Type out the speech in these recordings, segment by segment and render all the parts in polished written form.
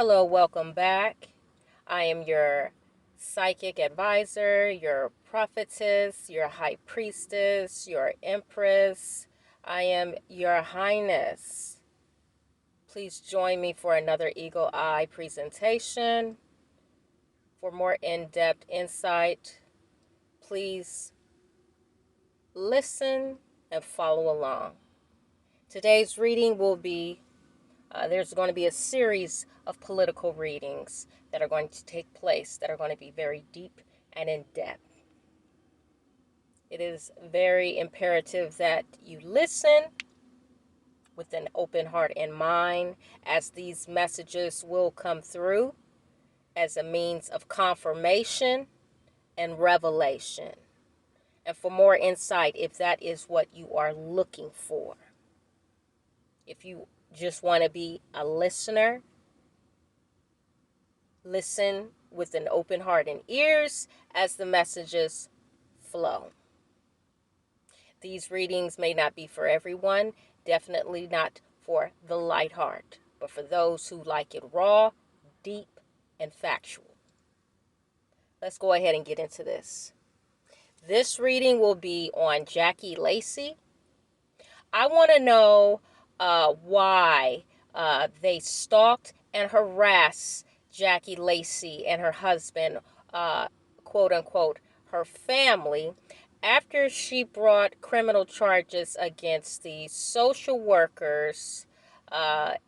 Hello, welcome back. I am your psychic advisor, your prophetess, your high priestess, your empress. I am your highness. Please join me for another Eagle Eye presentation. For more in-depth insight, please listen and follow along. Today's reading will be there's going to be a series of political readings that are going to take place that are going to be very deep and in depth. It is very imperative that you listen with an open heart and mind, as these messages will come through as a means of confirmation and revelation. And for more insight, if that is what you are looking for. If you just want to be a listener, listen with an open heart and ears as the messages flow. These readings may not be for everyone, definitely not for the light heart, but for those who like it raw, deep, and factual. Let's go ahead and get into this. This reading will be on Jackie Lacey. I want to know why they stalked and harassed Jackie Lacey and her husband, quote unquote, her family, after she brought criminal charges against the social workers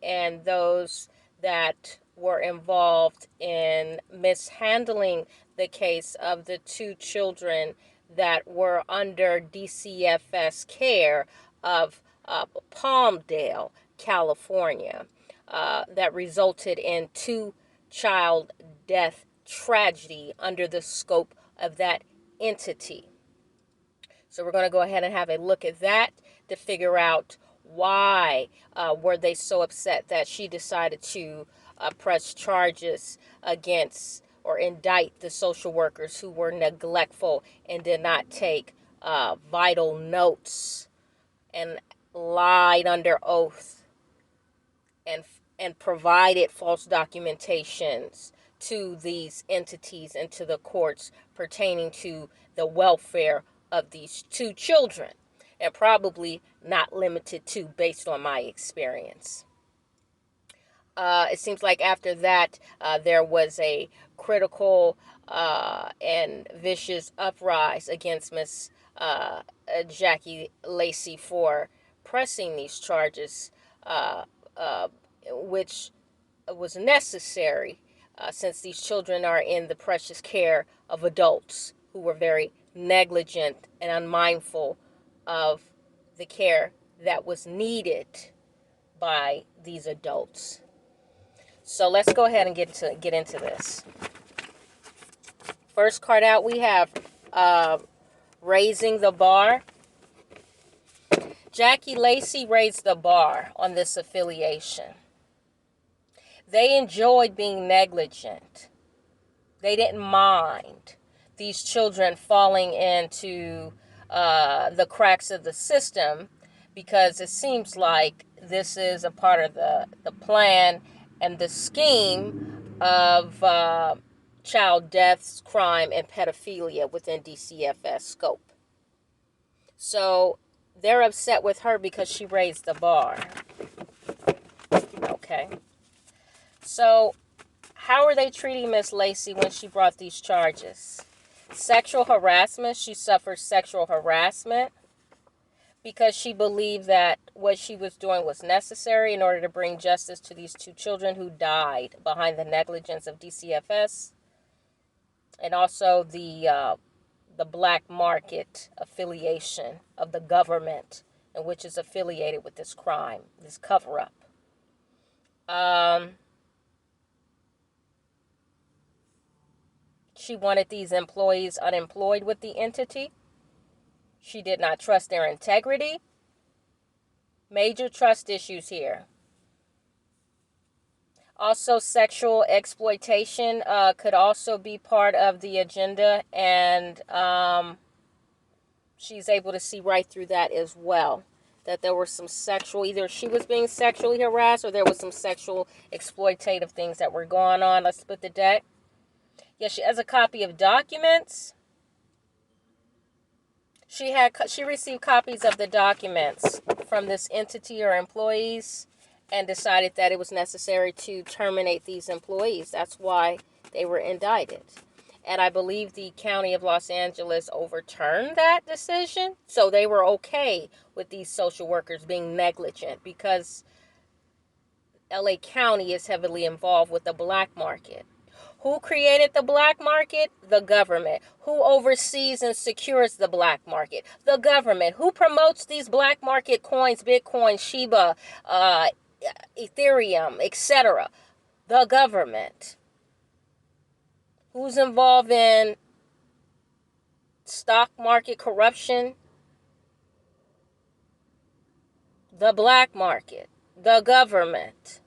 and those that were involved in mishandling the case of the two children that were under DCFS care of Palmdale, California, that resulted in two child death tragedy under the scope of that entity. So we're going to go ahead and have a look at that to figure out why were they so upset that she decided to press charges against or indict the social workers who were neglectful and did not take vital notes and lied under oath and provided false documentations to these entities and to the courts pertaining to the welfare of these two children, and probably not limited to, based on my experience. It seems like after that, there was a critical and vicious uprise against Miss Jackie Lacey for pressing these charges, which was necessary since these children are in the precious care of adults who were very negligent and unmindful of the care that was needed by these adults. So let's go ahead and get into this. First card out, we have raising the bar. Jackie Lacey raised the bar on this affiliation. They enjoyed being negligent. They didn't mind these children falling into the cracks of the system, because it seems like this is a part of the plan and the scheme of child deaths, crime, and pedophilia within DCFS scope. So they're upset with her because she raised the bar. Okay. So how are they treating Miss Lacey when she brought these charges? Sexual harassment. She suffered sexual harassment because she believed that what she was doing was necessary in order to bring justice to these two children who died behind the negligence of DCFS and also the black market affiliation of the government, in which is affiliated with this crime, this cover-up. She wanted these employees unemployed with the entity. She did not trust their integrity. Major trust issues here. Also, sexual exploitation could also be part of the agenda, and she's able to see right through that as well. that there were some sexual, either she was being sexually harassed or there was some sexual exploitative things that were going on. Let's split the deck. Yeah, she has a copy of documents. She received copies of the documents from this entity or employees and decided that it was necessary to terminate these employees. That's why they were indicted. And I believe the County of Los Angeles overturned that decision. So they were okay with these social workers being negligent because LA County is heavily involved with the black market. Who created the black market? The government. Who oversees and secures the black market? The government. Who promotes these black market coins, Bitcoin, Shiba, Ethereum, etc.? The government. Who's involved in stock market corruption? The black market. The government.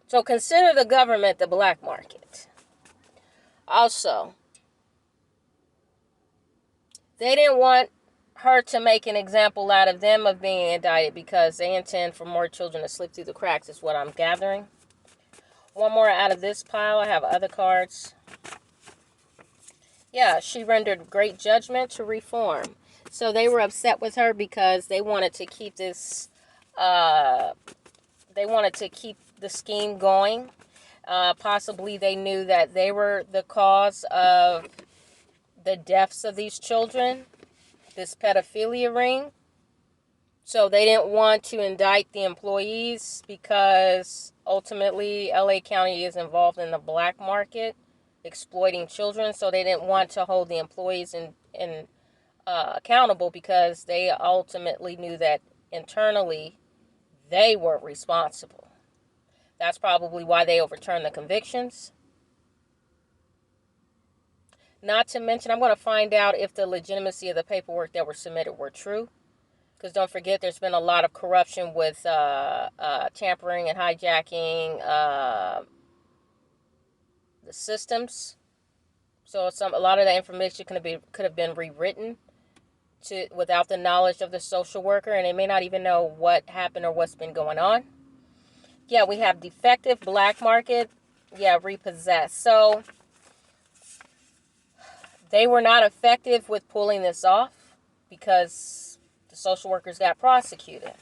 So consider the government the black market. Also, they didn't want her to make an example out of them of being indicted because they intend for more children to slip through the cracks, is what I'm gathering. One more out of this pile. I have other cards. Yeah, she rendered great judgment to reform. So they were upset with her because they wanted to keep this, they wanted to keep the scheme going. Possibly they knew that they were the cause of the deaths of these children, this pedophilia ring. So they didn't want to indict the employees because ultimately LA County is involved in the black market, exploiting children. So they didn't want to hold the employees accountable because they ultimately knew that internally they were responsible. That's probably why they overturned the convictions. Not to mention, I'm going to find out if the legitimacy of the paperwork that were submitted were true. Because don't forget, there's been a lot of corruption with tampering and hijacking the systems. So a lot of that information could have been rewritten without the knowledge of the social worker, and they may not even know what happened or what's been going on. Yeah, we have defective, black market, repossessed. So they were not effective with pulling this off because the social workers got prosecuted.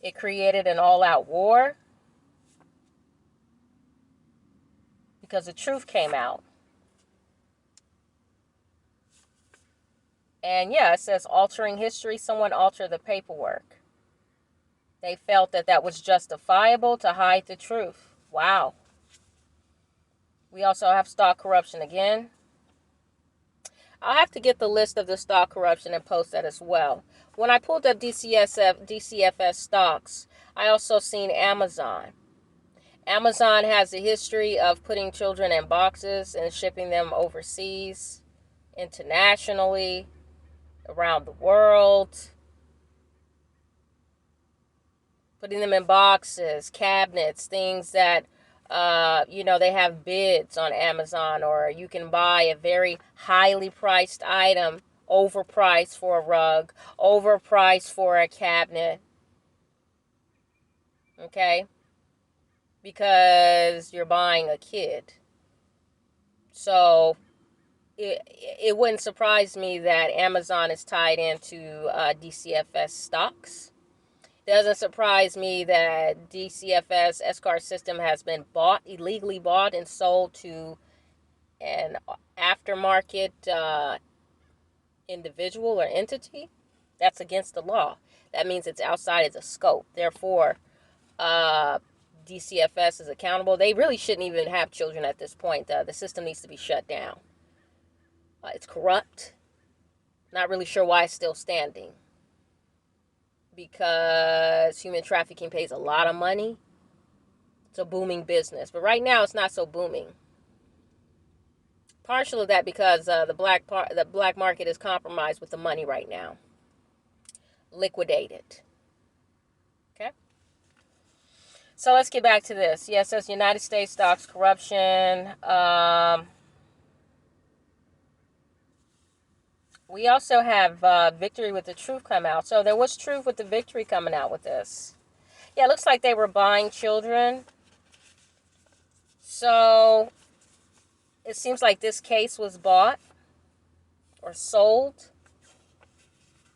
It created an all-out war because the truth came out. And yeah, it says altering history. Someone altered the paperwork. They felt that was justifiable to hide the truth. Wow. We also have stock corruption again. I'll have to get the list of the stock corruption and post that as well. When I pulled up DCFS stocks, I also seen Amazon. Amazon has a history of putting children in boxes and shipping them overseas, internationally, around the world. Putting them in boxes, cabinets, things that, they have bids on Amazon, or you can buy a very highly priced item, overpriced for a rug, overpriced for a cabinet. Okay? Because you're buying a kid. So it wouldn't surprise me that Amazon is tied into DCFS stocks. Doesn't surprise me that DCFS escort system has been illegally bought and sold to an aftermarket individual or entity. That's against the law. That means it's outside of the scope. Therefore, DCFS is accountable. They really shouldn't even have children at this point. The system needs to be shut down. It's corrupt. Not really sure why it's still standing. Because human trafficking pays a lot of money. It's a booming business. But right now, it's not so booming. Partial of that because the black market is compromised with the money right now. Liquidated. Okay? So let's get back to this. Yes, it says United States stocks corruption. We also have Victory with the Truth come out. So there was truth with the Victory coming out with this. Yeah, it looks like they were buying children. So it seems like this case was bought or sold.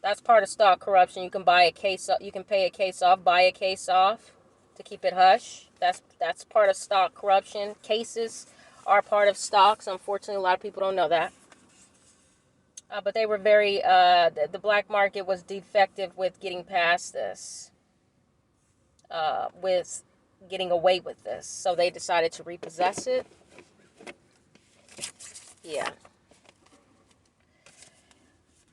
That's part of stock corruption. You can buy a case. You can pay a case off, buy a case off to keep it hush. That's part of stock corruption. Cases are part of stocks. Unfortunately, a lot of people don't know that. But they were very. The black market was defective with getting past this. With getting away with this, so they decided to repossess it. Yeah.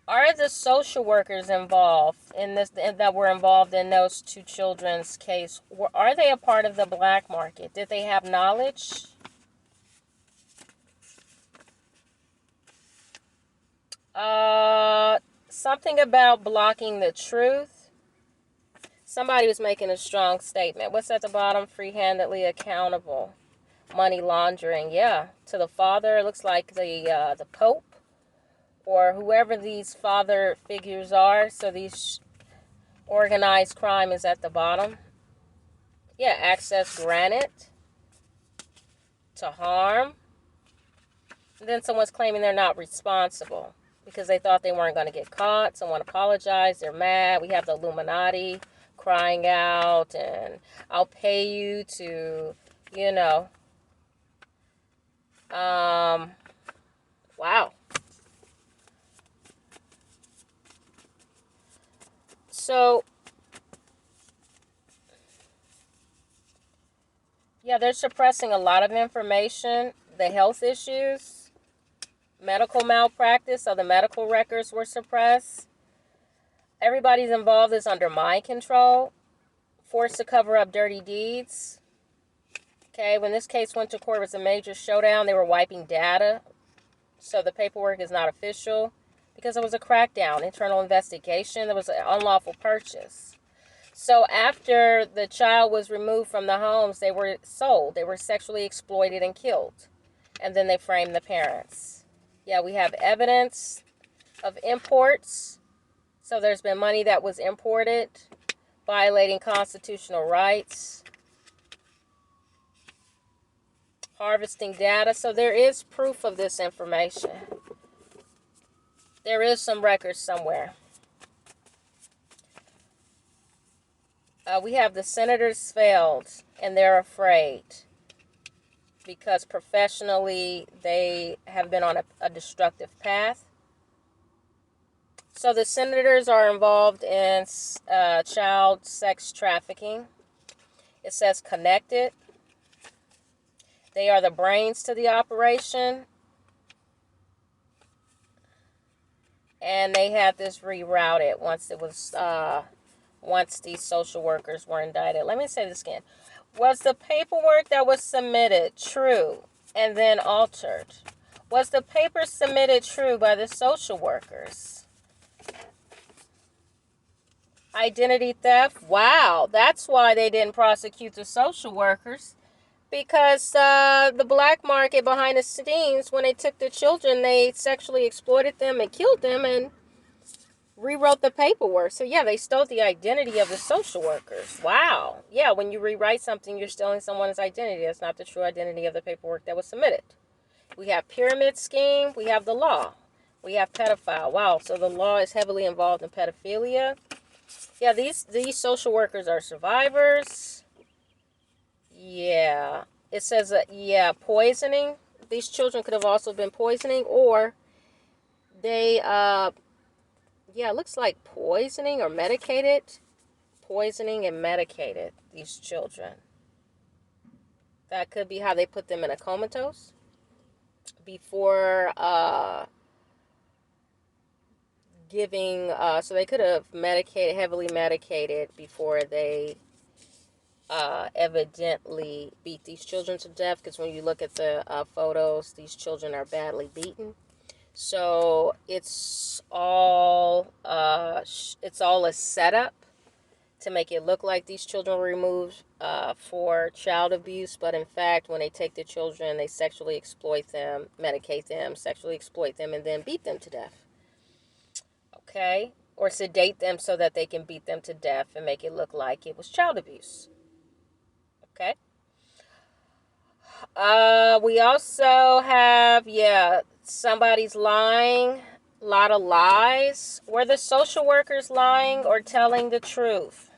Are the social workers involved in this that were involved in those two children's case? Are they a part of the black market? Did they have knowledge? Something about blocking the truth. Somebody was making a strong statement. What's at the bottom? Free-handedly accountable. Money laundering. Yeah, to the father. It looks like the Pope or whoever these father figures are. So these organized crime is at the bottom. Yeah, access granted to harm. And then someone's claiming they're not responsible because they thought they weren't going to get caught. Someone apologized. They're mad. We have the Illuminati crying out, and I'll pay you to, you know. Wow. So, yeah, they're suppressing a lot of information. The health issues, medical malpractice, so the medical records were suppressed. Everybody's involved is under mind control, forced to cover up dirty deeds. Okay, when this case went to court, it was a major showdown. They were wiping data, so the paperwork is not official because it was a crackdown, internal investigation. There was an unlawful purchase. So after the child was removed from the homes, they were sold. They were sexually exploited and killed. And then they framed the parents. Yeah, we have evidence of imports. So there's been money that was imported, violating constitutional rights, harvesting data. So there is proof of this information. There is some records somewhere. We have the senators failed, and they're afraid because professionally they have been on a destructive path. So the senators are involved in child sex trafficking. It says connected. They are the brains to the operation. And they had this rerouted once these social workers were indicted. Let me say this again. Was the paperwork that was submitted true and then altered? Was the paper submitted true by the social workers? Identity theft? Wow, that's why they didn't prosecute the social workers. Because the black market behind the scenes, when they took the children, they sexually exploited them and killed them and rewrote the paperwork. So yeah, they stole the identity of the social workers. Wow. Yeah, when you rewrite something, you're stealing someone's identity. That's not the true identity of the paperwork that was submitted. We have pyramid scheme. We have the law. We have pedophile. Wow. So the law is heavily involved in pedophilia. Yeah, these social workers are survivors. Yeah. It says, poisoning. These children could have also been poisoning, or they, it looks like poisoning or medicated. Poisoning and medicated these children. That could be how they put them in a comatose before giving, so they could have heavily medicated before they evidently beat these children to death, because when you look at the photos, these children are badly beaten. So it's all a setup to make it look like these children were removed for child abuse, but in fact, when they take the children, they sexually exploit them, medicate them, sexually exploit them, and then beat them to death. Okay? Or sedate them so that they can beat them to death and make it look like it was child abuse. Okay? We also have, somebody's lying. A lot of lies. Were the social workers lying or telling the truth?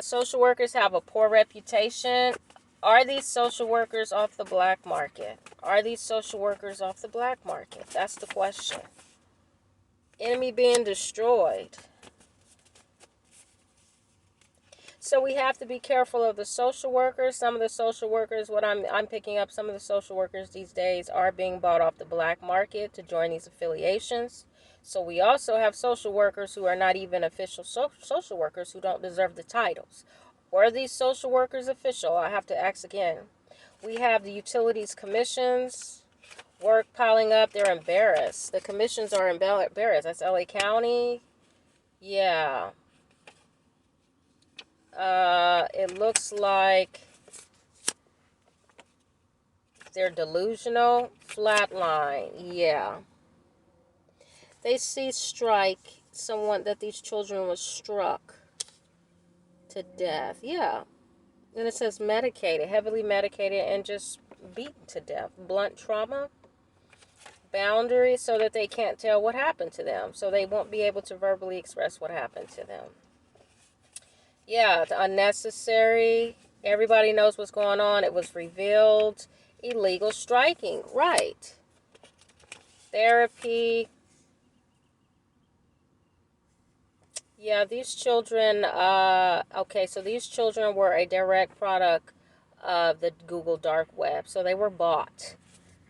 Social workers have a poor reputation. Are these social workers off the black market? Are these social workers off the black market? That's the question. Enemy being destroyed. So we have to be careful of the social workers. Some of the social workers, what I'm picking up, some of the social workers these days are being bought off the black market to join these affiliations. So we also have social workers who are not even official social workers who don't deserve the titles. Were these social workers official? I have to ask again. We have the utilities commissions, work piling up. They're embarrassed. The commissions are embarrassed. That's LA County. Yeah. It looks like they're delusional. Flatline. Yeah. They see strike someone that these children was struck to death. Yeah. And it says medicated, heavily medicated, and just beaten to death. Blunt trauma. Boundaries so that they can't tell what happened to them. So they won't be able to verbally express what happened to them. Yeah, it's unnecessary. Everybody knows what's going on. It was revealed. Illegal striking. Right. Therapy. Yeah, these children, okay, so these children were a direct product of the Google dark web. So they were bought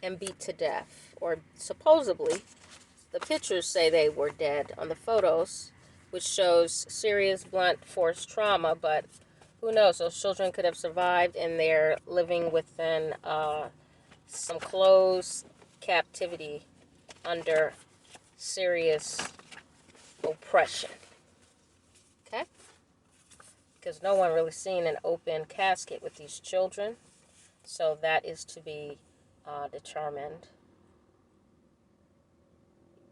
and beat to death. Or supposedly, the pictures say they were dead on the photos, which shows serious blunt force trauma, but who knows? Those children could have survived and they're living within some closed captivity under serious oppression. Okay? Because no one really seen an open casket with these children. So that is to be determined.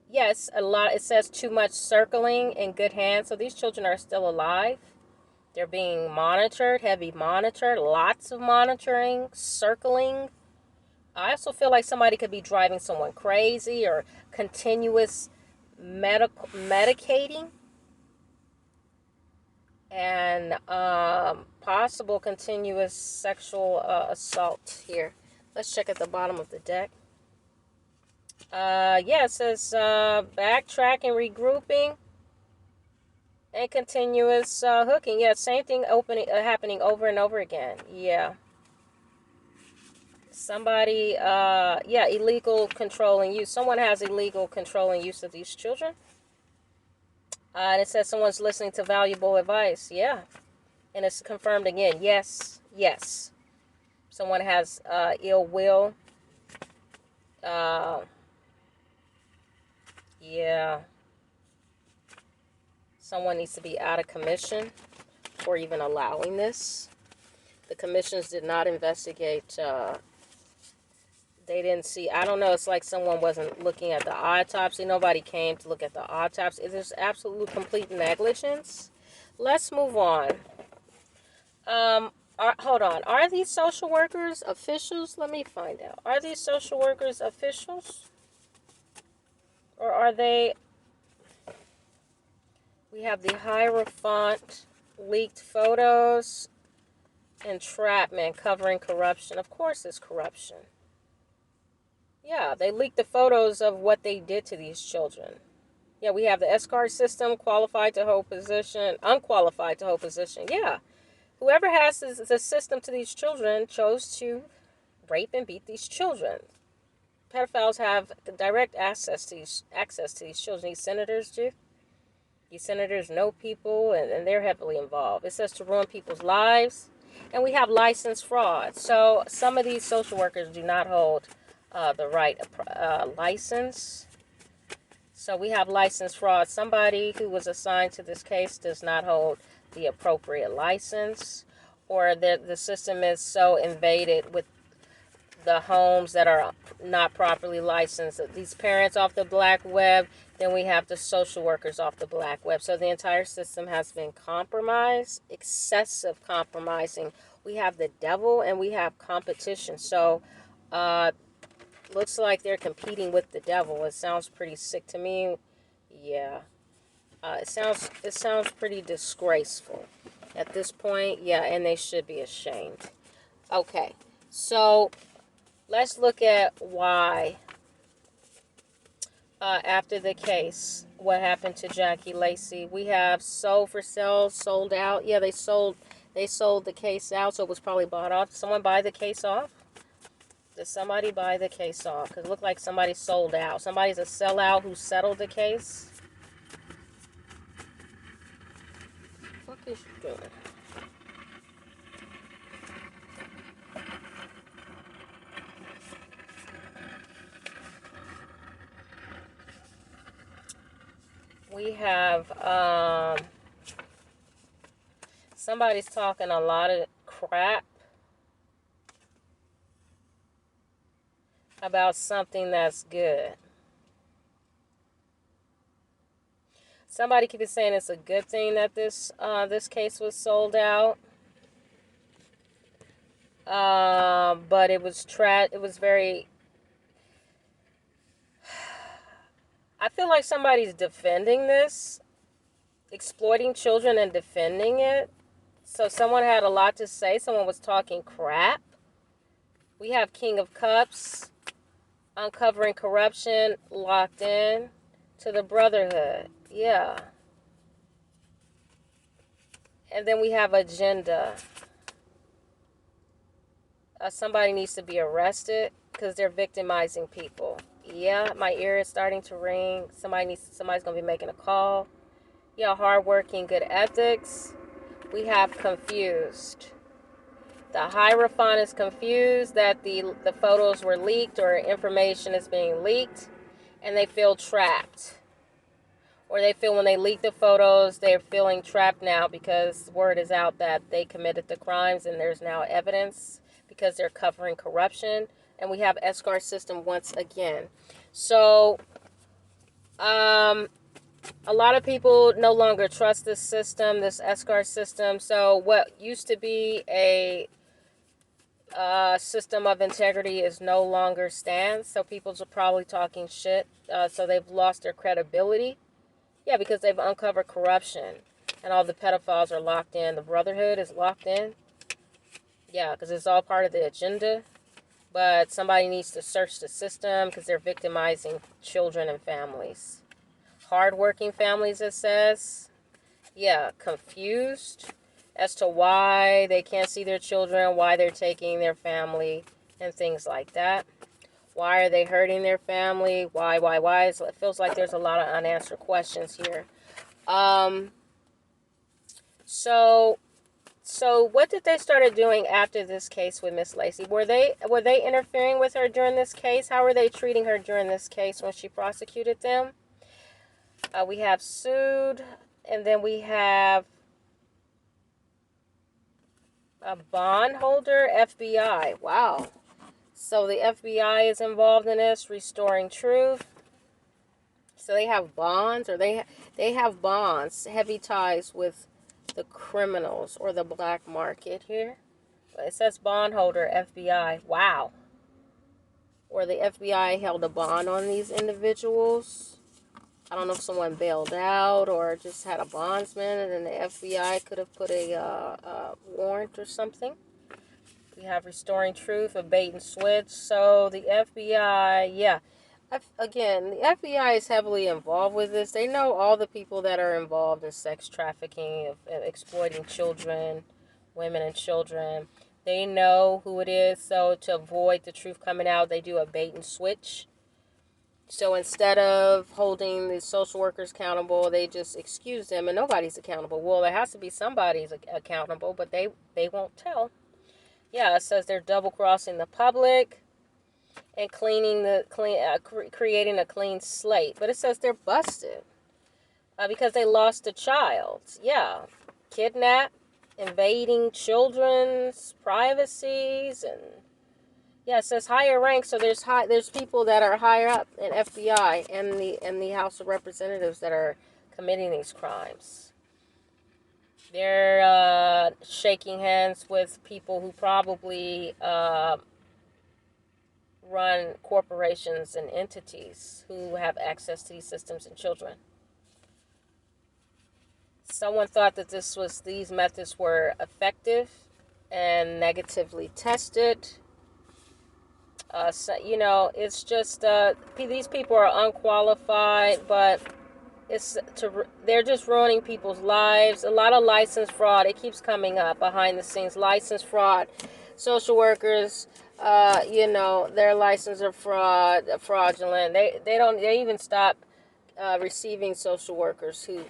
Yes, a lot. It says too much circling in good hands. So these children are still alive. They're being monitored, heavy monitored, lots of monitoring, circling. I also feel like somebody could be driving someone crazy or continuous medicating and possible continuous sexual assault here. Let's check at the bottom of the deck. It says backtracking, regrouping, and continuous hooking. Yeah, same thing happening over and over again. Yeah. Somebody, illegal control and use. Someone has illegal control and use of these children. And it says someone's listening to valuable advice. Yeah. And it's confirmed again. Yes. Yes. Someone has ill will. Yeah. Someone needs to be out of commission for even allowing this. The commissions did not investigate. They didn't see. I don't know. It's like someone wasn't looking at the autopsy. Nobody came to look at the autopsy. It is absolute complete negligence. Let's move on. Hold on. Are these social workers officials? Let me find out. Are these social workers officials? Or are they... We have the Hierophant, leaked photos, entrapment, covering corruption. Of course it's corruption. Yeah, they leaked the photos of what they did to these children. Yeah, we have the escort system, qualified to hold position, unqualified to hold position. Yeah, whoever has the system to these children chose to rape and beat these children. Pedophiles have direct access to these children. These senators do. These senators know people, and they're heavily involved. It says to ruin people's lives. And we have license fraud. So some of these social workers do not hold the right license. So we have license fraud. Somebody who was assigned to this case does not hold the appropriate license, or the system is so invaded with the homes that are not properly licensed. These parents off the black web, then we have the social workers off the black web. So the entire system has been compromised, excessive compromising. We have the devil and we have competition. So looks like they're competing with the devil. It sounds pretty sick to me. Yeah. It sounds pretty disgraceful at this point. Yeah, and they should be ashamed. Okay. So let's look at why, after the case, what happened to Jackie Lacey. We have sold for sale, sold out. Yeah, they sold the case out, so it was probably bought off. Did someone buy the case off? Did somebody buy the case off? Because it looked like somebody sold out. Somebody's a sellout who settled the case. What is you doing? We have somebody's talking a lot of crap about something that's good. Somebody keeps saying it's a good thing that this case was sold out. But it was it was very. I feel like somebody's defending this, exploiting children and defending it. So someone had a lot to say. Someone was talking crap. We have King of Cups, uncovering corruption, locked in to the Brotherhood. Yeah. And then we have agenda. Somebody needs to be arrested because they're victimizing people. Yeah, my ear is starting to ring. Somebody's going to be making a call. Yeah, hardworking, good ethics. We have confused. The Hierophant is confused that the photos were leaked or information is being leaked, and they feel trapped. Or they feel when they leak the photos, they're feeling trapped now because word is out that they committed the crimes and there's now evidence because they're covering corruption. And we have escort system once again. So, a lot of people no longer trust this system, this escort system. So what used to be a system of integrity is no longer stands. So people are probably talking shit. So they've lost their credibility. Yeah, because they've uncovered corruption. And all the pedophiles are locked in. The Brotherhood is locked in. Yeah, because it's all part of the agenda. But somebody needs to search the system because they're victimizing children and families. Hardworking families, it says. Yeah, confused as to why they can't see their children, why they're taking their family, and things like that. Why are they hurting their family? Why? So it feels like there's a lot of unanswered questions here. So what did they started doing after this case with Miss Lacey? Were they interfering with her during this case? How were they treating her during this case when she prosecuted them? We have sued, and then we have a bondholder, FBI. Wow. So the FBI is involved in this, restoring truth. So they have bonds, or they have bonds, heavy ties with the criminals or the black market here. It says bondholder, FBI. Wow. Or the FBI held a bond on these individuals. I don't know if someone bailed out or just had a bondsman, and then the FBI could have put a warrant or something. We have restoring truth, a bait and switch. So the FBI, yeah. Again, the FBI is heavily involved with this. They know all the people that are involved in sex trafficking, of exploiting children, women and children. They know who it is. So to avoid the truth coming out, they do a bait and switch. So instead of holding the social workers accountable, they just excuse them and nobody's accountable. Well, there has to be somebody's accountable, but they won't tell. Yeah, it says they're double-crossing the public and creating a clean slate. But it says they're busted because they lost a child. Yeah, kidnap, invading children's privacies, and Yeah, it says higher rank. So there's people that are higher up in FBI and the House of Representatives that are committing these crimes. They're shaking hands with people who probably run corporations and entities who have access to these systems and children. Someone thought that these methods were effective and negatively tested. So, it's just these people are unqualified, but they're just ruining people's lives. A lot of license fraud. It keeps coming up behind the scenes. License fraud. Social workers, their licenses are fraudulent. They even stop receiving social workers who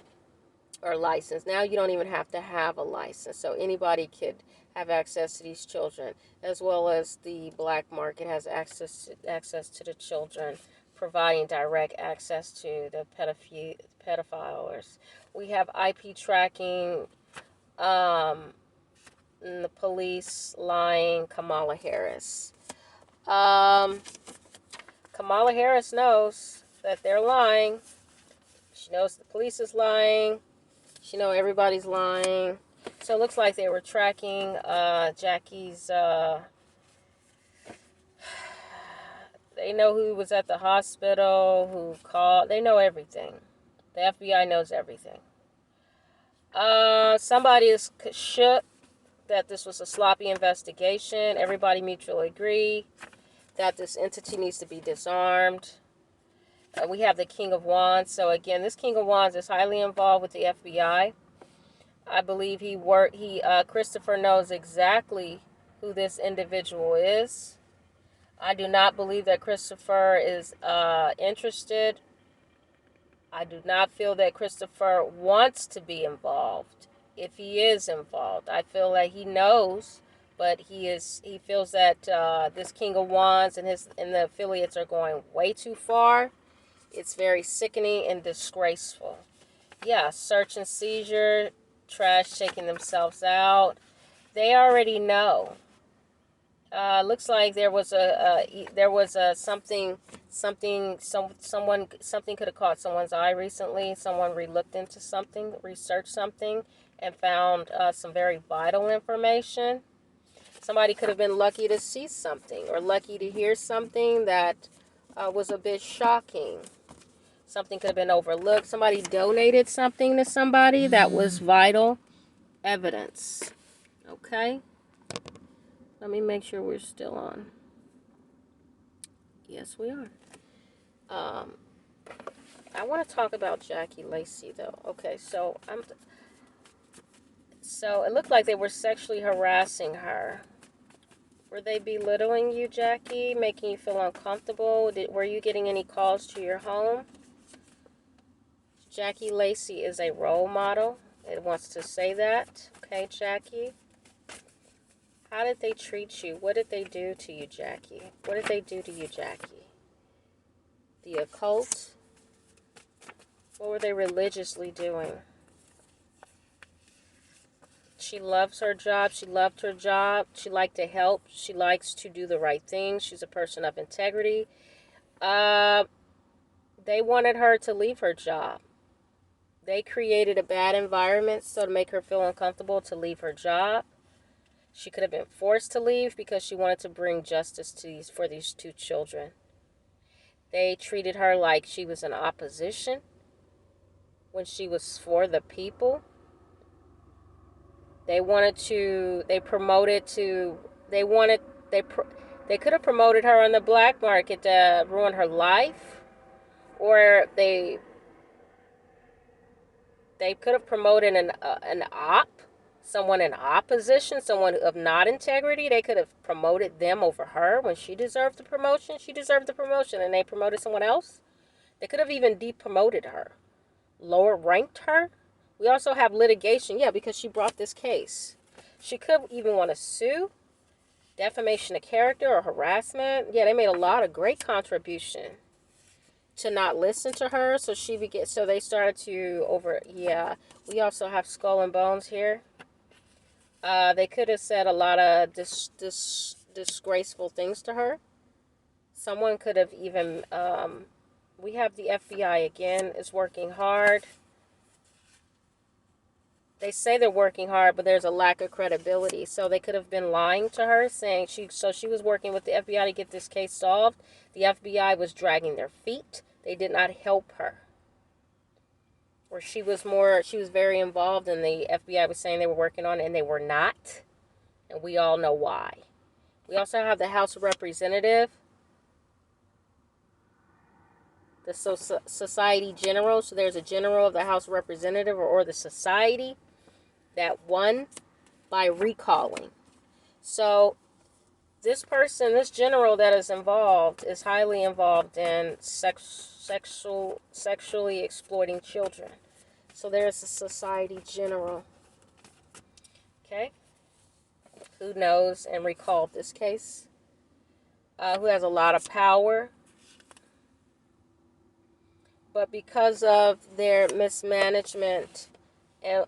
are licensed. Now you don't even have to have a license, so anybody could have access to these children, as well as the black market has access to the children, providing direct access to the pedophiles. We have IP tracking, and the police lying. Kamala Harris. Kamala Harris knows that they're lying. She knows the police is lying. She knows everybody's lying. So it looks like they were tracking Jackie's. They know who was at the hospital, who called. They know everything. The FBI knows everything. Somebody is shook that this was a sloppy investigation. Everybody mutually agree that this entity needs to be disarmed. We have the King of Wands. So again, this King of Wands is highly involved with the FBI. I believe Christopher knows exactly who this individual is. I do not believe that Christopher is interested. I do not feel that Christopher wants to be involved. If he is involved, I feel like he knows, but he feels that this King of Wands and the affiliates are going way too far. It's very sickening and disgraceful. Yeah, search and seizure, trash taking themselves out. They already know. Looks like there was something could have caught someone's eye recently. Someone relooked into something, researched something, and found some very vital information. Somebody could have been lucky to see something or lucky to hear something that was a bit shocking. Something could have been overlooked. Somebody donated something to somebody that was vital evidence. Okay? Let me make sure we're still on. Yes, we are. I want to talk about Jacquelyn Lacey, though. Okay, so it looked like they were sexually harassing her. Were they belittling you, Jackie, making you feel uncomfortable? Were you getting any calls to your home? Jacquelyn Lacey is a role model. It wants to say that. Okay, Jackie. How did they treat you? What did they do to you, Jackie? What did they do to you, Jackie? The occult? What were they religiously doing? She loves her job. She loved her job. She liked to help. She likes to do the right thing. She's a person of integrity. They wanted her to leave her job. They created a bad environment so to make her feel uncomfortable to leave her job. She could have been forced to leave because she wanted to bring justice for these two children. They treated her like she was in opposition when she was for the people. They could have promoted her on the black market to ruin her life, or they could have promoted someone in opposition, someone of not integrity. They could have promoted them over her when she deserved the promotion. She deserved the promotion, and they promoted someone else. They could have even depromoted her, lower ranked her. We also have litigation, because she brought this case. She could even want to sue, defamation of character or harassment. Yeah, they made a lot of great contribution to not listen to her, so they started to we also have skull and bones here. They could have said a lot of disgraceful things to her. Someone could have even, we have the FBI again is working hard. They say they're working hard, but there's a lack of credibility. So they could have been lying to her, saying she was working with the FBI to get this case solved. The FBI was dragging their feet. They did not help her. Or she was very involved, and the FBI was saying they were working on it, and they were not. And we all know why. We also have the House of Representatives, the Society General. So there's a general of the House of Representatives or the society that won by recalling. So this person, this general that is involved, is highly involved in sexually exploiting children. So there's a society general, okay, who knows and recalled this case, who has a lot of power. But because of their mismanagement and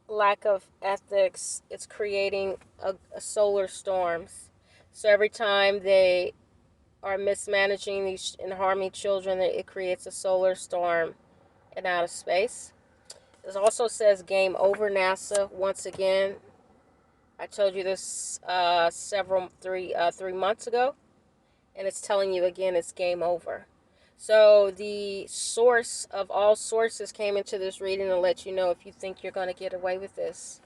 lack of ethics, it's creating a solar storms. So every time they are mismanaging these and harming children, it creates a solar storm in outer space. It also says game over, NASA. Once again, I told you this 3 months ago, and it's telling you again it's game over. So the source of all sources came into this reading to let you know if you think you're going to get away with this.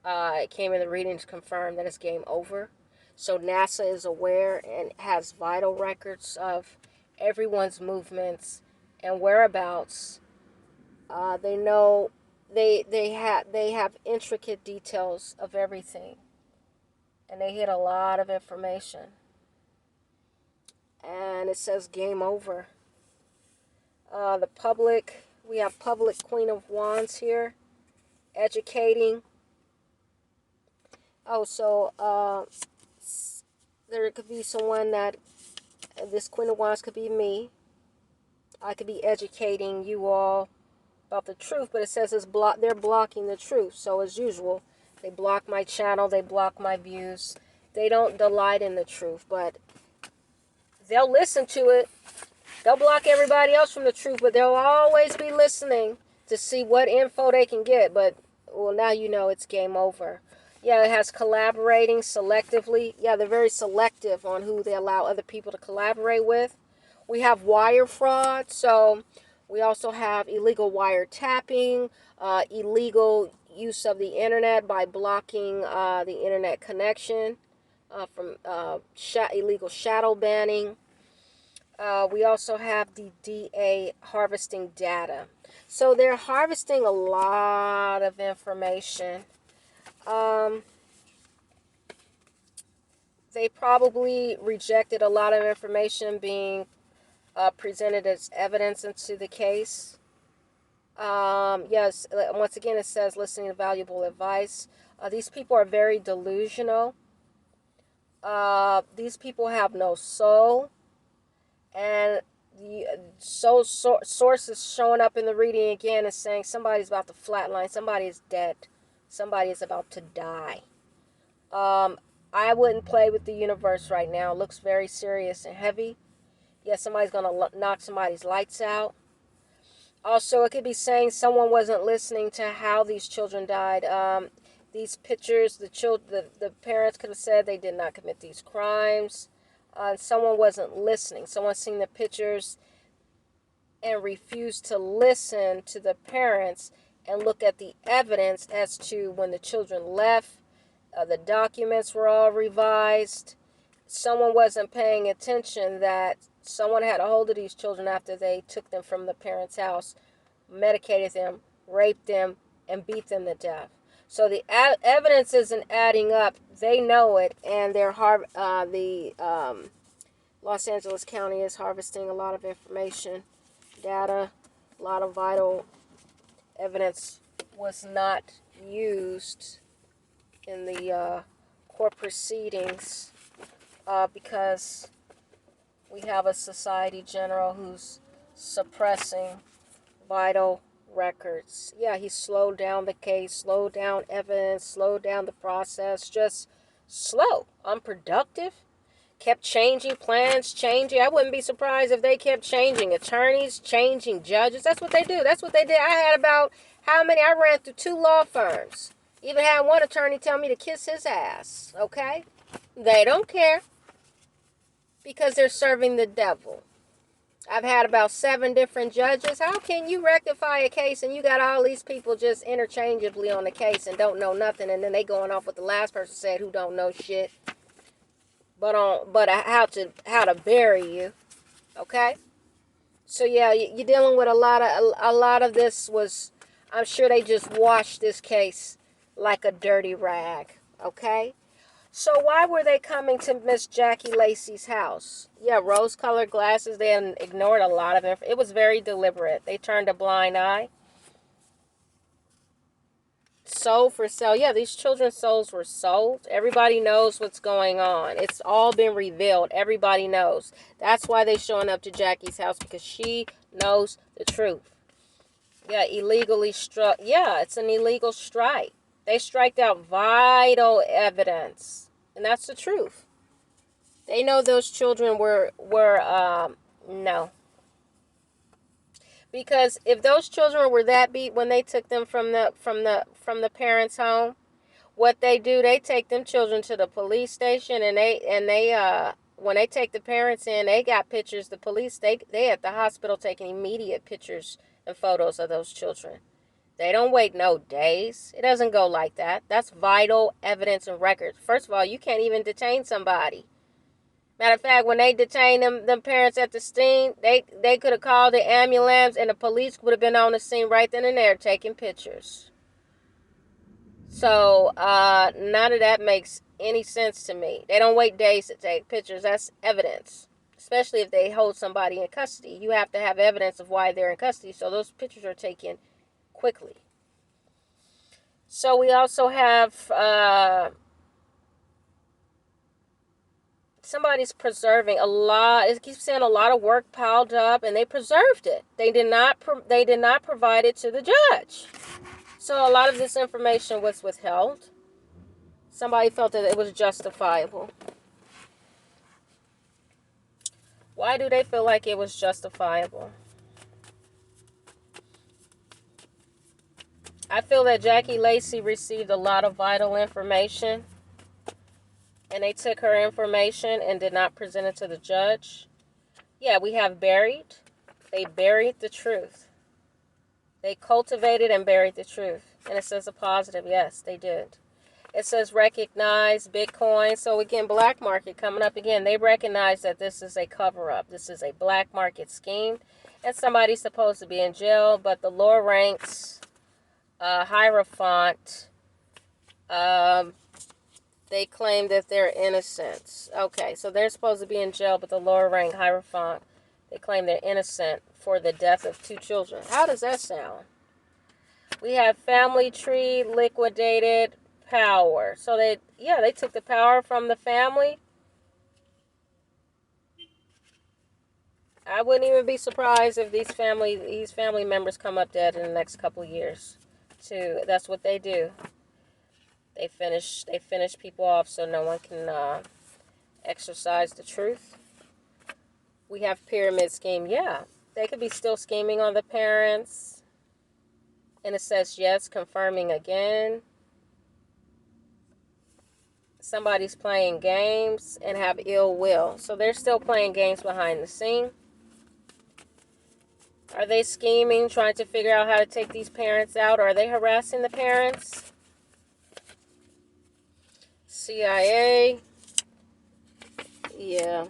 It came in the reading to confirm that it's game over. So NASA is aware and has vital records of everyone's movements and whereabouts. They know they have intricate details of everything, and they hit a lot of information. And it says game over. The public, we have public Queen of Wands here, educating. Oh, so there could be someone that, this Queen of Wands could be me. I could be educating you all about the truth, but it says they're blocking the truth. So as usual, they block my channel, they block my views. They don't delight in the truth, but they'll listen to it. They'll block everybody else from the truth, but they'll always be listening to see what info they can get. But, well, now you know it's game over. Yeah, it has collaborating selectively. Yeah, they're very selective on who they allow other people to collaborate with. We have wire fraud. So we also have illegal wiretapping, illegal use of the internet by blocking the internet connection, from illegal shadow banning. We also have the DA harvesting data. So they're harvesting a lot of information. They probably rejected a lot of information being presented as evidence into the case. Yes, once again, it says listening to valuable advice. These people are very delusional. These people have no soul. And the sources showing up in the reading again is saying somebody's about to flatline, somebody is dead, somebody is about to die. I wouldn't play with the universe right now. It looks very serious and heavy. Yeah, somebody's going to knock somebody's lights out. Also, it could be saying someone wasn't listening to how these children died. These pictures, the parents could have said they did not commit these crimes. Someone wasn't listening. Someone seen the pictures and refused to listen to the parents and look at the evidence as to when the children left. The documents were all revised. Someone wasn't paying attention that someone had a hold of these children after they took them from the parents' house, medicated them, raped them, and beat them to death. So the evidence isn't adding up. They know it, and Los Angeles County is harvesting a lot of information, data. A lot of vital evidence was not used in the court proceedings because we have a society general who's suppressing vital records. Yeah, he slowed down the case, slowed down evidence, slowed down the process, just Slow, unproductive, kept changing plans, changing. I wouldn't be surprised if they kept changing attorneys, changing judges. That's what they do. That's what they did. I had about how many? I ran through 2 law firms. Even had one attorney tell me to kiss his ass. Okay? They don't care because they're serving the devil. I've had about 7 different judges. How can you rectify a case and you got all these people just interchangeably on the case and don't know nothing, and then they going off what the last person said who don't know shit, but how to bury you, okay? So yeah, you're dealing with a lot of this was, I'm sure they just washed this case like a dirty rag, okay? So why were they coming to Miss Jackie Lacey's house? Yeah, rose-colored glasses. They ignored a lot of it. It was very deliberate. They turned a blind eye. Sold for sale. Yeah, these children's souls were sold. Everybody knows what's going on. It's all been revealed. Everybody knows. That's why they're showing up to Jackie's house, because she knows the truth. Yeah, illegally struck. Yeah, it's an illegal strike. They striked out vital evidence. And that's the truth. They know those children were no. Because if those children were that beat when they took them from the parents' home, what they do, they take them children to the police station, and they when they take the parents in, they got pictures. The police, they at the hospital taking immediate pictures and photos of those children. They don't wait no days. It doesn't go like that. That's vital evidence and records. First of all, you can't even detain somebody. Matter of fact, when they detained them parents at the scene, they could have called the ambulance and the police would have been on the scene right then and there taking pictures. So none of that makes any sense to me. They don't wait days to take pictures. That's evidence. Especially if they hold somebody in custody. You have to have evidence of why they're in custody. So those pictures are taken quickly. So we also have somebody's preserving a lot. It keeps saying a lot of work piled up, and they preserved it. They did not provide it to the judge. So a lot of this information was withheld. Somebody felt that it was justifiable. Why do they feel like it was justifiable? I feel that Jackie Lacey received a lot of vital information, and they took her information and did not present it to the judge. Yeah, we have buried. They buried the truth. They cultivated and buried the truth. And it says a positive. Yes, they did. It says recognize Bitcoin. So again, black market coming up again. They recognize that this is a cover-up. This is a black market scheme. And somebody's supposed to be in jail, but the lower ranks, Hierophant, they claim that they're innocent. Okay, so they're supposed to be in jail, but the lower rank Hierophant, they claim they're innocent for the death of 2 children. How does that sound? We have family tree, liquidated power. So they took the power from the family. I wouldn't even be surprised if these family members come up dead in the next couple of years. Too. That's what they do. They finish people off so no one can exercise the truth. We have pyramid scheme. Yeah, they could be still scheming on the parents. And it says yes, confirming again. Somebody's playing games and have ill will. So they're still playing games behind the scene. Are they scheming, trying to figure out how to take these parents out? Or are they harassing the parents? CIA. Yeah.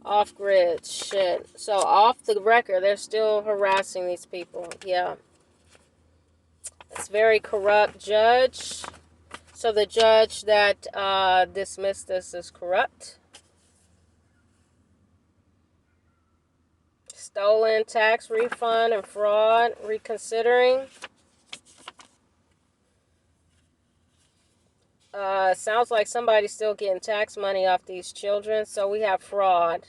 Off-grid. Shit. So off the record, they're still harassing these people. Yeah. It's very corrupt judge. So the judge that dismissed this is corrupt. Stolen tax refund and fraud. Reconsidering. Sounds like somebody's still getting tax money off these children. So we have fraud.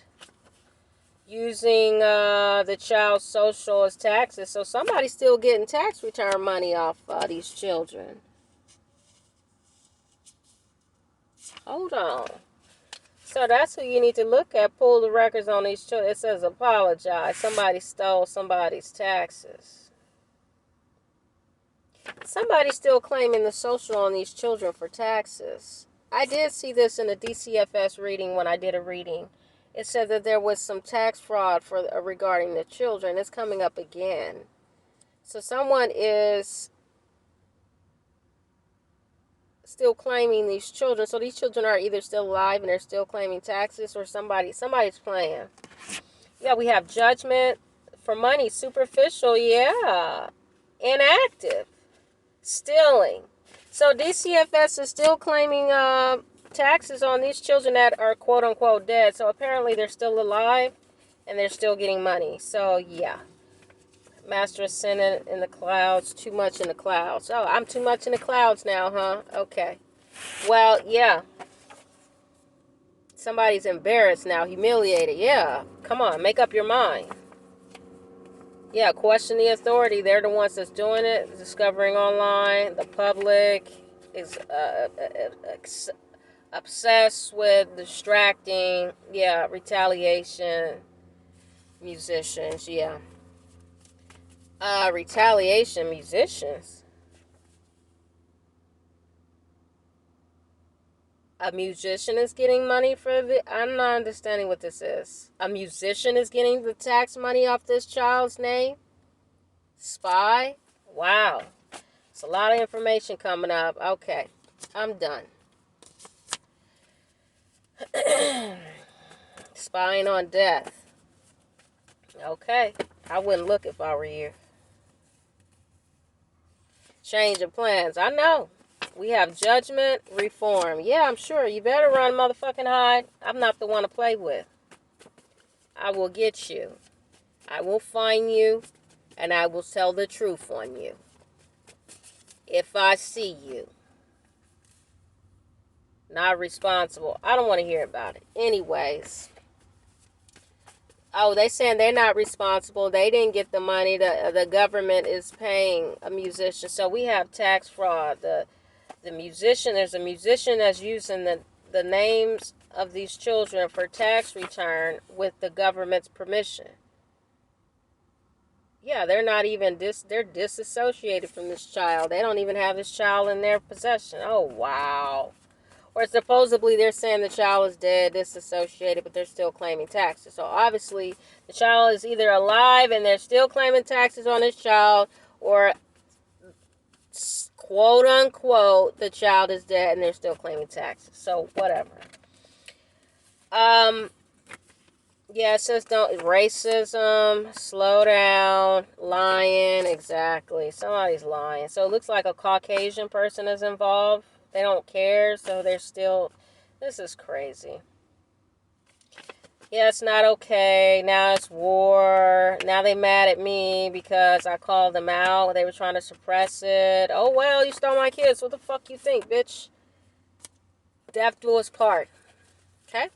Using the child's social as taxes. So somebody's still getting tax return money off these children. Hold on. So that's who you need to look at. Pull the records on these children. It says apologize. Somebody stole somebody's taxes. Somebody's still claiming the social on these children for taxes. I did see this in a DCFS reading when I did a reading. It said that there was some tax fraud for regarding the children. It's coming up again. So someone is still claiming these children. So these children are either still alive and they're still claiming taxes, or somebody's playing. Yeah, we have judgment for money, superficial, yeah, inactive, stealing. So DCFS is still claiming taxes on these children that are quote unquote dead. So apparently they're still alive and they're still getting money. So yeah. Master ascendant in the clouds, too much in the clouds. Oh, I'm too much in the clouds now, huh? Okay. Well, yeah. Somebody's embarrassed now, humiliated. Yeah. Come on, make up your mind. Yeah, question the authority. They're the ones that's doing it, discovering online. The public is obsessed with distracting. Yeah, retaliation. Musicians, yeah. Retaliation, musicians. A musician is getting money for the... I'm not understanding what this is. A musician is getting the tax money off this child's name? Spy? Wow. It's a lot of information coming up. Okay. I'm done. Spying on death. Okay. I wouldn't look if I were you. Change of plans. I know. We have judgment, reform. Yeah, I'm sure. You better run, motherfucking hide. I'm not the one to play with. I will get you. I will find you, and I will tell the truth on you. If I see you. Not responsible. I don't want to hear about it. Anyways. Oh, they saying they're not responsible. They didn't get the money. The government is paying a musician. So we have tax fraud. The musician, there's a musician that's using the names of these children for tax return with the government's permission. Yeah, they're not even they're disassociated from this child. They don't even have this child in their possession. Oh, wow. Or supposedly they're saying the child is dead, disassociated, but they're still claiming taxes. So obviously the child is either alive and they're still claiming taxes on this child, or quote unquote the child is dead and they're still claiming taxes. So whatever. Yeah, it says don't racism, slow down, lying, exactly. Somebody's lying. So it looks like a Caucasian person is involved. They don't care, so they're still... This is crazy. Yeah, it's not okay. Now it's war. Now they mad at me because I called them out. They were trying to suppress it. Oh, well, you stole my kids. What the fuck you think, bitch? Death do us part. Okay?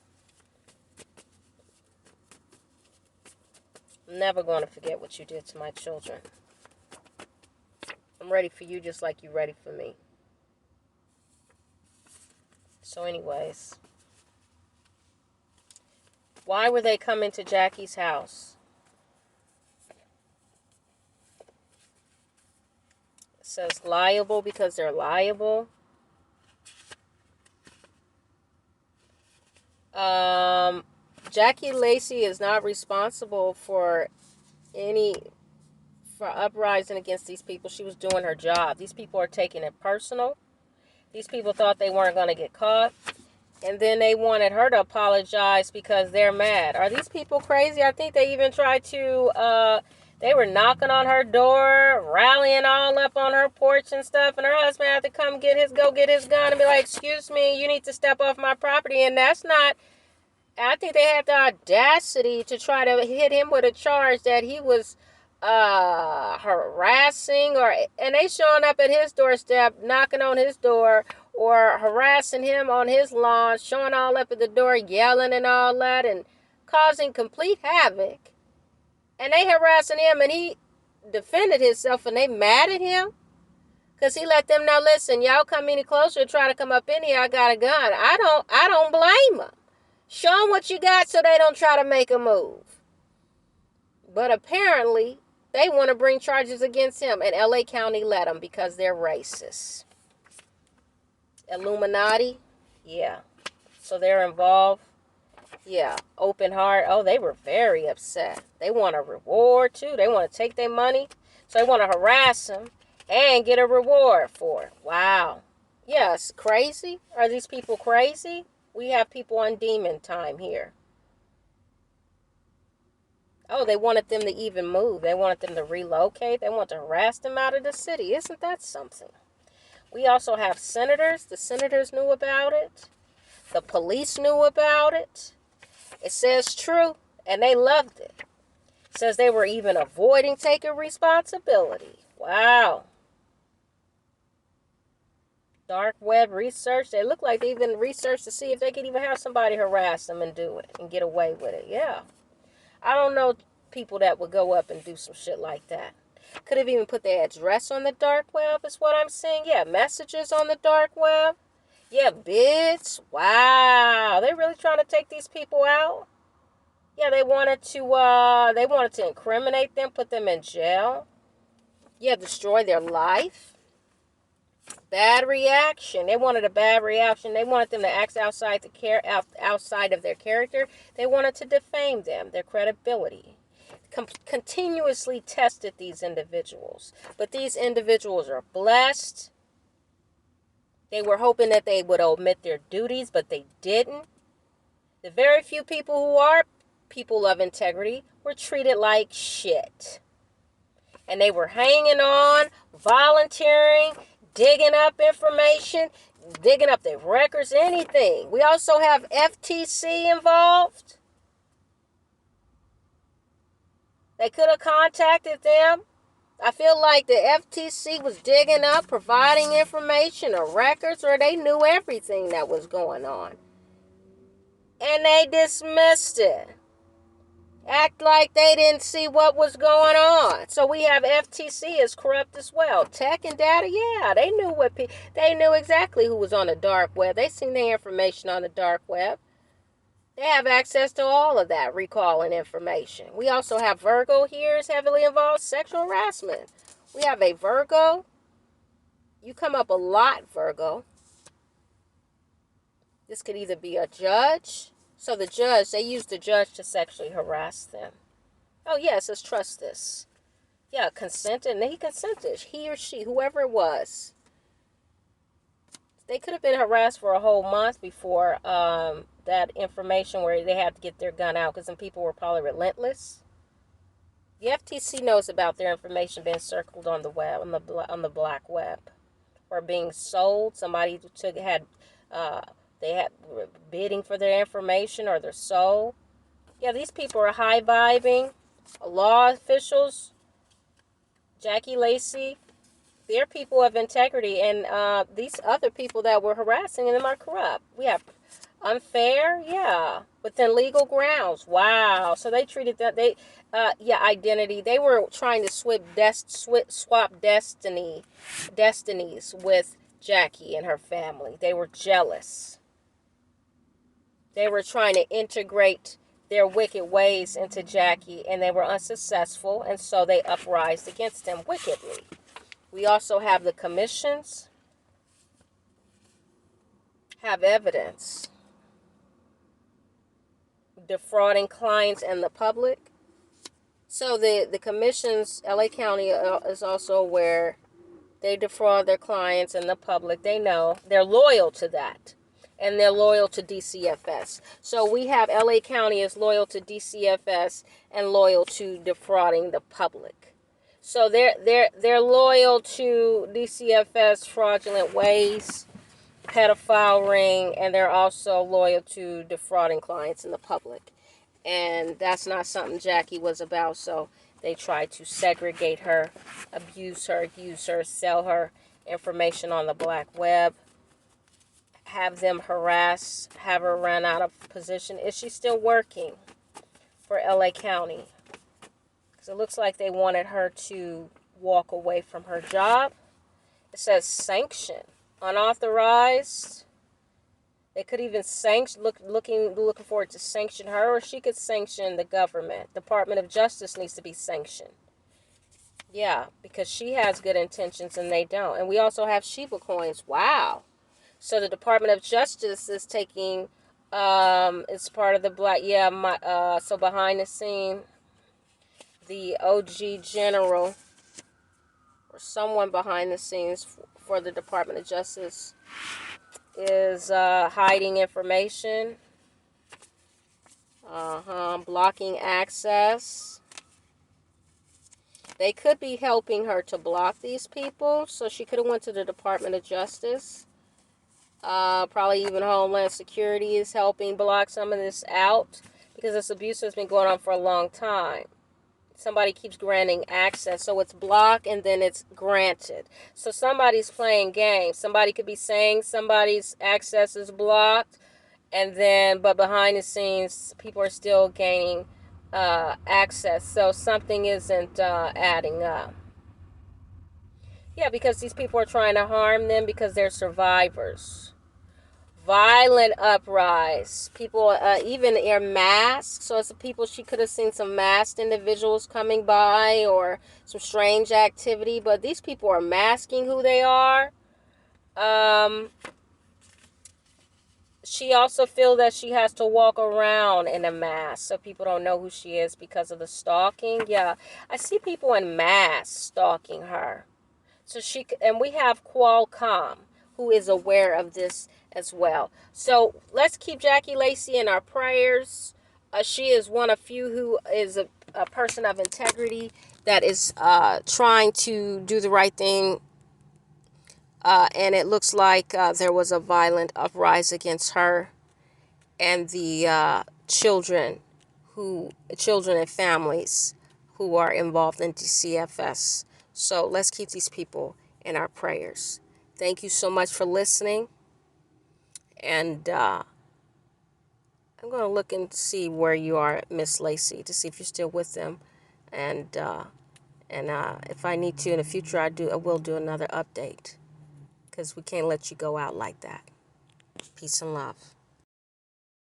I'm never going to forget what you did to my children. I'm ready for you just like you're ready for me. So anyways, why were they coming to Jackie's house? It says liable because they're liable. Jackie Lacey is not responsible for uprising against these people. She was doing her job. These people are taking it personal. These people thought they weren't going to get caught. And then they wanted her to apologize because they're mad. Are these people crazy? I think they even tried to, they were knocking on her door, rallying all up on her porch and stuff. And her husband had to come get his gun and be like, excuse me, you need to step off my property. And that's not, I think they had the audacity to try to hit him with a charge that he was harassing, and they showing up at his doorstep, knocking on his door, or harassing him on his lawn, showing all up at the door, yelling and all that, and causing complete havoc. And they harassing him, and he defended himself, and they mad at him Because he let them know, listen, y'all come any closer, try to come up in here, I got a gun. I don't blame them. Show them what you got so they don't try to make a move. But apparently, they want to bring charges against him, and LA County let them because they're racist. Illuminati, yeah. So they're involved. Yeah, open heart. Oh, they were very upset. They want a reward, too. They want to take their money. So they want to harass them and get a reward for it. Wow. Yes, crazy? Are these people crazy? We have people on demon time here. Oh, they wanted them to even move. They wanted them to relocate. They want to harass them out of the city. Isn't that something? We also have senators. The senators knew about it. The police knew about it. It says true, and they loved it. It says they were even avoiding taking responsibility. Wow. Dark web research. They look like they even researched to see if they could even have somebody harass them and do it and get away with it. Yeah. I don't know people that would go up and do some shit like that. Could have even put their address on the dark web, is what I'm saying. Yeah, messages on the dark web. Yeah, bids. Wow. They really trying to take these people out? Yeah, they wanted to incriminate them, put them in jail. Yeah, destroy their life. Bad reaction. They wanted a bad reaction. They wanted them to act outside of their character. They wanted to defame them, their credibility. Continuously tested these individuals. But these individuals are blessed. They were hoping that they would omit their duties, but they didn't. The very few people who are people of integrity were treated like shit. And they were hanging on, volunteering, digging up information, digging up their records, anything. We also have FTC involved. They could have contacted them. I feel like the FTC was digging up, providing information or records, or they knew everything that was going on. And they dismissed it. Act like they didn't see what was going on. So we have FTC is corrupt as well. Tech and data, yeah, they knew exactly who was on the dark web. They seen the information on the dark web. They have access to all of that recalling information. We also have Virgo here is heavily involved. Sexual harassment. We have a Virgo. You come up a lot, Virgo. This could either be a judge. So the judge, they used the judge to sexually harass them. Oh, yeah, it says trust this. Yeah, consented, and he consented. He or she, whoever it was. They could have been harassed for a whole month before that information where they had to get their gun out because some people were probably relentless. The FTC knows about their information being circled on the web, on the black web, or being sold. Somebody they had bidding for their information or their soul. Yeah, these people are high-vibing. Law officials, Jackie Lacey, they're people of integrity. And these other people that were harassing them are corrupt. We have unfair, yeah, within legal grounds. Wow. So they treated that, identity. They were trying to swap destinies with Jackie and her family. They were jealous. They were trying to integrate their wicked ways into Jackie, and they were unsuccessful, and so they uprised against them wickedly. We also have the commissions, have evidence, defrauding clients and the public. So the commissions, LA County is also where they defraud their clients and the public. They know they're loyal to that. And they're loyal to DCFS. So we have LA County is loyal to DCFS and loyal to defrauding the public. So they're loyal to DCFS fraudulent ways, pedophile ring, and they're also loyal to defrauding clients and the public. And that's not something Jackie was about. So they tried to segregate her, abuse her, use her, sell her information on the black web. Have them harass, have her run out of position. Is she still working for LA County? Because it looks like they wanted her to walk away from her job. It says sanction. Unauthorized. They could even looking forward to sanction her, or she could sanction the government. Department of Justice needs to be sanctioned. Yeah, because she has good intentions and they don't. And we also have Shiba coins. Wow. So the Department of Justice is taking, it's part of the black, so behind the scene, the OG general or someone behind the scenes for the Department of Justice is hiding information, blocking access. They could be helping her to block these people, so she could have went to the Department of Justice. Probably even Homeland Security is helping block some of this out because this abuse has been going on for a long time. Somebody keeps granting access, so it's blocked and then it's granted. So somebody's playing games. Somebody could be saying somebody's access is blocked, and then but behind the scenes people are still gaining access. So something isn't adding up. Yeah, because these people are trying to harm them because they're survivors. Violent uprise. People even in masks. So it's the people, she could have seen some masked individuals coming by or some strange activity. But these people are masking who they are. She also feels that she has to walk around in a mask so people don't know who she is because of the stalking. Yeah, I see people in masks stalking her. So and we have Qualcomm, who is aware of this as well. So let's keep Jackie Lacey in our prayers. She is one of few who is a person of integrity that is trying to do the right thing. And it looks like there was a violent uprising against her and the children and families who are involved in DCFS. So let's keep these people in our prayers. Thank you so much for listening. And I'm going to look and see where you are, Miss Lacey, to see if you're still with them. And if I need to in the future, I will do another update because we can't let you go out like that. Peace and love.